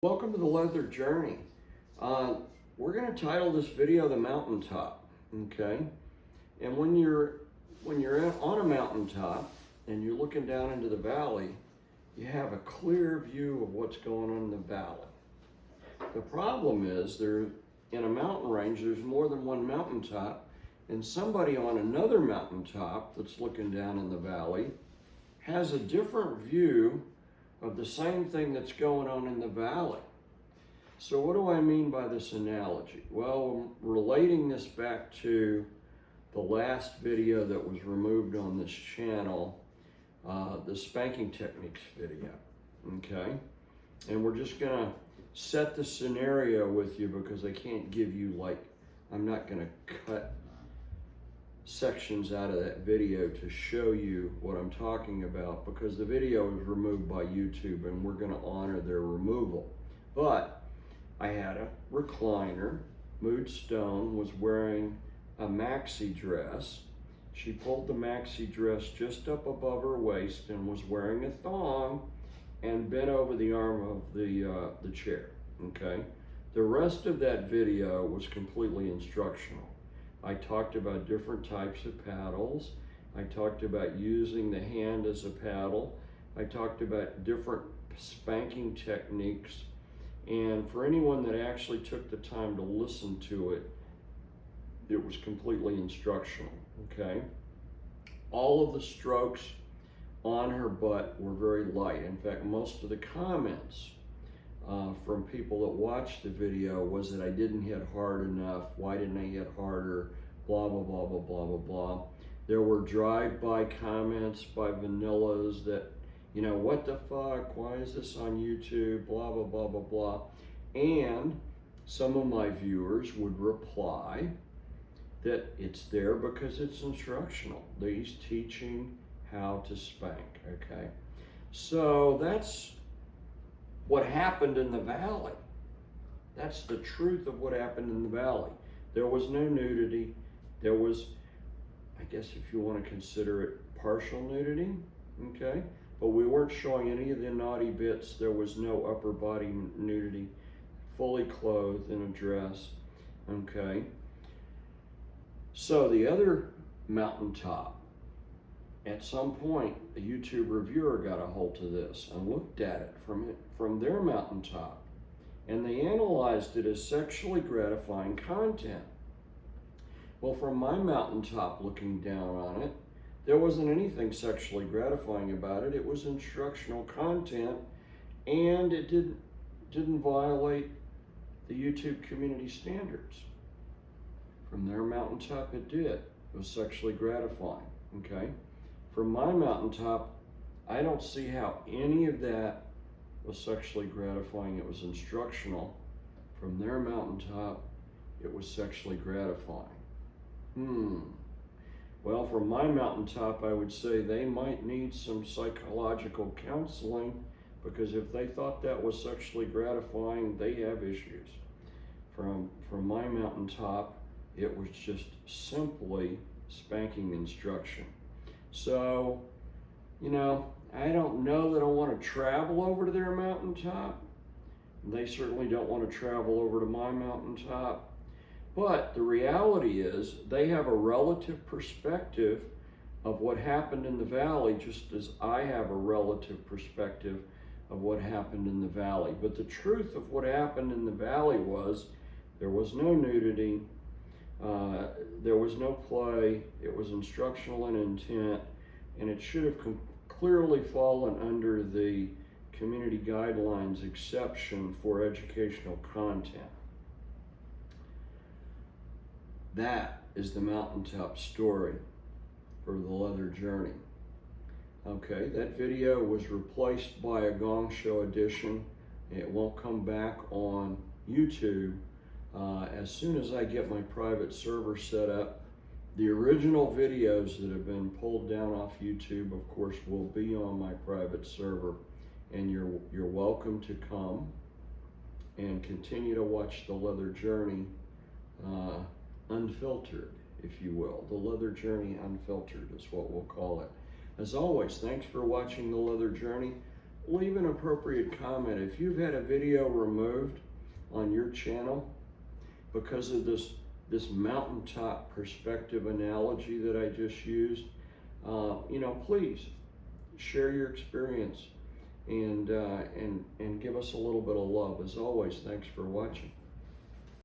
Welcome to the Leather Journey. We're going to title this video The Mountaintop, okay? And when you're on a mountaintop and you're looking down into the valley, you have a clear view of what's going on in the valley. The problem is in a mountain range, there's more than one mountaintop, and somebody on another mountaintop that's looking down in the valley has a different view of the same thing that's going on in the valley. So what do I mean by this analogy? Well, I'm relating this back to the last video that was removed on this channel, the spanking techniques video, okay? And we're just gonna set the scenario with you because I can't give you I'm not gonna cut sections out of that video to show you what I'm talking about because the video was removed by YouTube and we're going to honor their removal. But I had a recliner. Mood Stone was wearing a maxi dress. She pulled the maxi dress just up above her waist and was wearing a thong and bent over the arm of the chair, okay? The rest of that video was completely instructional. I talked about different types of paddles. I talked about using the hand as a paddle. I talked about different spanking techniques. And for anyone that actually took the time to listen to it, it was completely instructional, okay? All of the strokes on her butt were very light. In fact, most of the comments from people that watched the video was that I didn't hit hard enough. Why didn't I hit harder? Blah, blah, blah, blah, blah, blah, blah. There were drive-by comments by vanillas that, what the fuck? Why is this on YouTube? Blah, blah, blah, blah, blah. And some of my viewers would reply that it's there because it's instructional. He's teaching how to spank, okay? So that's what happened in the valley. That's the truth of what happened in the valley. There was no nudity. There was, I guess if you want to consider it partial nudity, okay? But we weren't showing any of the naughty bits. There was no upper body nudity, fully clothed in a dress, okay? So the other mountaintop, at some point, a YouTube reviewer got a hold of this and looked at it from their mountaintop, and they analyzed it as sexually gratifying content. Well, from my mountaintop looking down on it, there wasn't anything sexually gratifying about it. It was instructional content, and it didn't violate the YouTube community standards. From their mountaintop, it did. It was sexually gratifying, okay? From my mountaintop, I don't see how any of that was sexually gratifying. It was instructional. From their mountaintop, it was sexually gratifying. Well, from my mountaintop, I would say they might need some psychological counseling because if they thought that was sexually gratifying, they have issues. From my mountaintop, it was just simply spanking instruction. So, I don't know that I want to travel over to their mountaintop. They certainly don't want to travel over to my mountaintop. But the reality is they have a relative perspective of what happened in the valley, just as I have a relative perspective of what happened in the valley. But the truth of what happened in the valley was there was no nudity, there was no play, it was instructional in intent, and it should have clearly fallen under the community guidelines exception for educational content. That is the mountaintop story for the Leather Journey. Okay, that video was replaced by a Gong Show edition. It won't come back on YouTube. As soon as I get my private server set up, the original videos that have been pulled down off YouTube, of course, will be on my private server, and you're welcome to come and continue to watch the Leather Journey unfiltered, if you will. The Leather Journey Unfiltered is what we'll call it. As always, thanks for watching the Leather Journey. leave an appropriate comment. If you've had a video removed on your channel because of this mountaintop perspective analogy that I just used, please share your experience and give us a little bit of love. As always, thanks for watching.